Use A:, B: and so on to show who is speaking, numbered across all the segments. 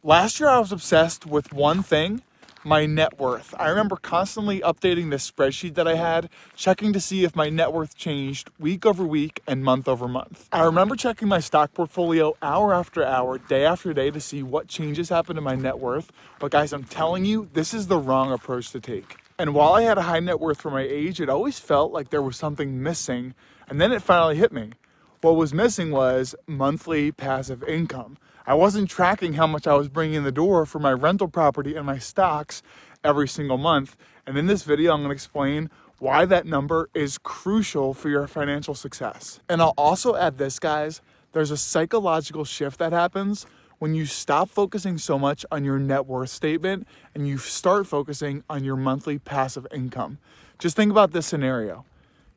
A: Last year I was obsessed with one thing, my net worth. I remember constantly updating this spreadsheet that I had, checking to see if my net worth changed week over week and month over month. I remember checking my stock portfolio hour after hour, day after day to see what changes happened in my net worth. But guys, I'm telling you, this is the wrong approach to take. And while I had a high net worth for my age, it always felt like there was something missing. And then it finally hit me. What was missing was monthly passive income. I wasn't tracking how much I was bringing in the door for my rental property and my stocks every single month. And in this video, I'm going to explain why that number is crucial for your financial success. And I'll also add this, guys, there's a psychological shift that happens when you stop focusing so much on your net worth statement and you start focusing on your monthly passive income. Just think about this scenario.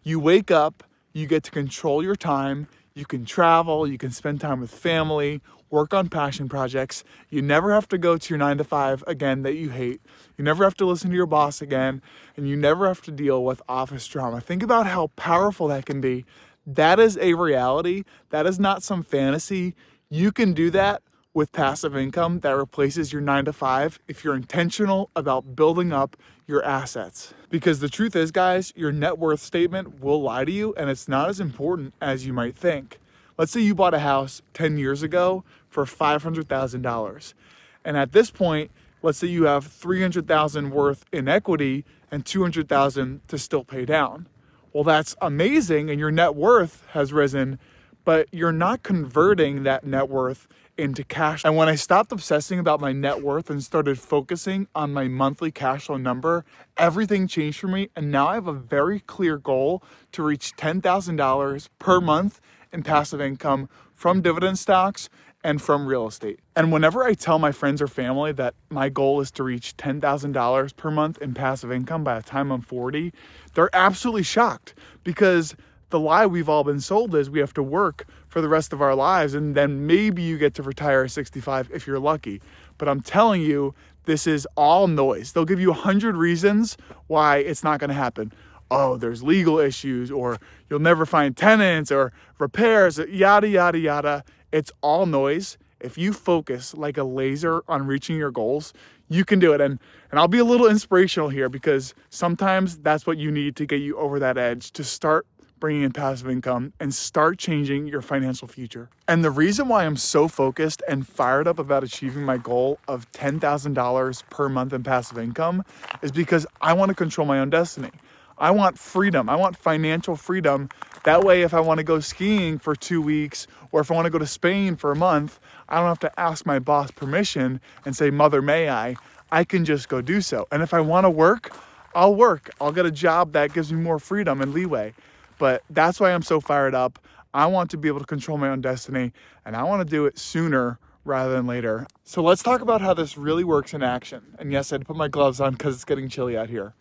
A: You wake up, you get to control your time, you can travel, you can spend time with family, work on passion projects. You never have to go to your 9 to 5 again that you hate. You never have to listen to your boss again, and you never have to deal with office drama. Think about how powerful that can be. That is a reality. That is not some fantasy. You can do that with passive income that replaces your 9 to 5 if you're intentional about building up your assets. Because the truth is, guys, your net worth statement will lie to you, and it's not as important as you might think. Let's say you bought a house 10 years ago for $500,000. And at this point, let's say you have $300,000 worth in equity and $200,000 to still pay down. Well, that's amazing, and your net worth has risen, but you're not converting that net worth into cash. And when I stopped obsessing about my net worth and started focusing on my monthly cash flow number, everything changed for me. And now I have a very clear goal to reach $10,000 per month in passive income from dividend stocks and from real estate. And whenever I tell my friends or family that my goal is to reach $10,000 per month in passive income by the time I'm 40, they're absolutely shocked, because the lie we've all been sold is we have to work for the rest of our lives and then maybe you get to retire at 65 if you're lucky. But I'm telling you, this is all noise. They'll give you 100 reasons why it's not going to happen. Oh, there's legal issues, or you'll never find tenants, or repairs, yada, yada, yada. It's all noise. If you focus like a laser on reaching your goals, you can do it. And I'll be a little inspirational here, because sometimes that's what you need to get you over that edge, to start bringing in passive income and start changing your financial future. And the reason why I'm so focused and fired up about achieving my goal of $10,000 per month in passive income is because I want to control my own destiny. I want freedom. I want financial freedom. That way, if I want to go skiing for 2 weeks, or if I want to go to Spain for a month, I don't have to ask my boss permission and say, "Mother, may I?" I can just go do so. And if I want to work, I'll work. I'll get a job that gives me more freedom and leeway. But that's why I'm so fired up. I want to be able to control my own destiny, and I want to do it sooner rather than later. So let's talk about how this really works in action. And yes, I had to put my gloves on because it's getting chilly out here.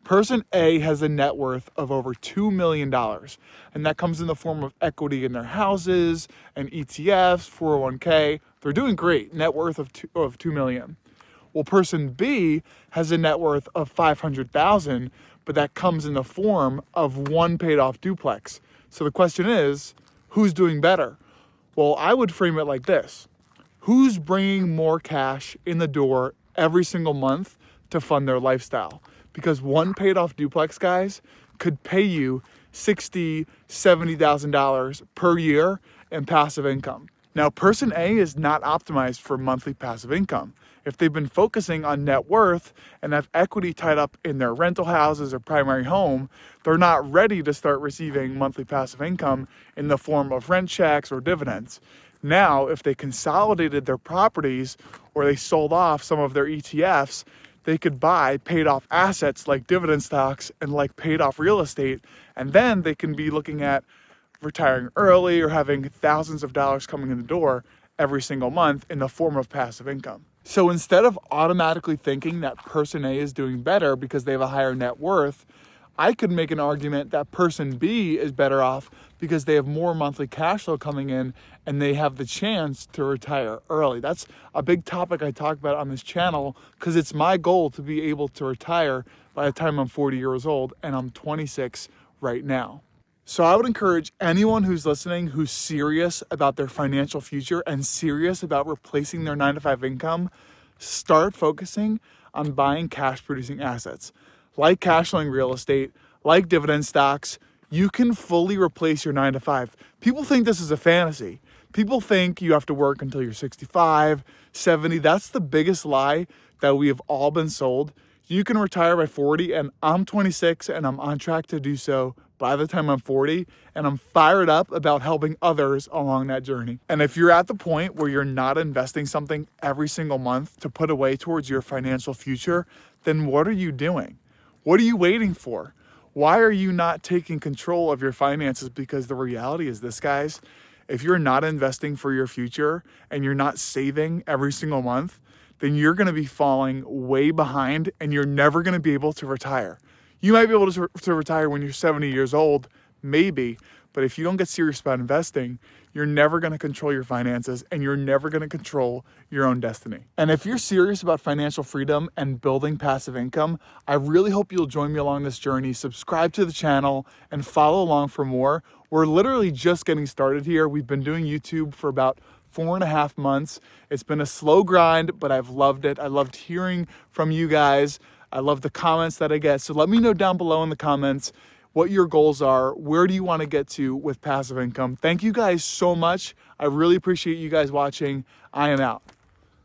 A: Person A has a net worth of over $2 million, and that comes in the form of equity in their houses and ETFs, 401k. They're doing great, net worth of $2 million. Well, person B has a net worth of $500,000, but that comes in the form of one paid off duplex. So the question is, who's doing better? Well, I would frame it like this. Who's bringing more cash in the door every single month to fund their lifestyle? Because one paid off duplex, guys, could pay you $60,000, $70,000 per year in passive income. Now, person A is not optimized for monthly passive income. If they've been focusing on net worth and have equity tied up in their rental houses or primary home, they're not ready to start receiving monthly passive income in the form of rent checks or dividends. Now, if they consolidated their properties or they sold off some of their ETFs, they could buy paid off assets like dividend stocks and like paid off real estate, and then they can be looking at retiring early or having thousands of dollars coming in the door every single month in the form of passive income. So instead of automatically thinking that person A is doing better because they have a higher net worth, I could make an argument that person B is better off because they have more monthly cash flow coming in and they have the chance to retire early. That's a big topic I talk about on this channel because it's my goal to be able to retire by the time I'm 40 years old, and I'm 26 right now. So I would encourage anyone who's listening who's serious about their financial future and serious about replacing their 9 to 5 income, start focusing on buying cash producing assets like cash flowing real estate, like dividend stocks. You can fully replace your 9 to 5. People think this is a fantasy. People think you have to work until you're 65, 70. That's the biggest lie that we have all been sold. You can retire by 40, and I'm 26 and I'm on track to do so by the time I'm 40, and I'm fired up about helping others along that journey. And if you're at the point where you're not investing something every single month to put away towards your financial future, then what are you doing? What are you waiting for? Why are you not taking control of your finances? Because the reality is this, guys, if you're not investing for your future and you're not saving every single month, then you're going to be falling way behind and you're never going to be able to retire. You might be able to retire when you're 70 years old, maybe, but if you don't get serious about investing, you're never going to control your finances and you're never going to control your own destiny. And if you're serious about financial freedom and building passive income, I really hope you'll join me along this journey. Subscribe to the channel and follow along for more. We're literally just getting started here. We've been doing YouTube for about 4.5 months. It's been a slow grind, but I've loved it. I loved hearing from you guys. I love the comments that I get. So let me know down below in the comments what your goals are. Where do you want to get to with passive income? Thank you guys so much. I really appreciate you guys watching. I am out.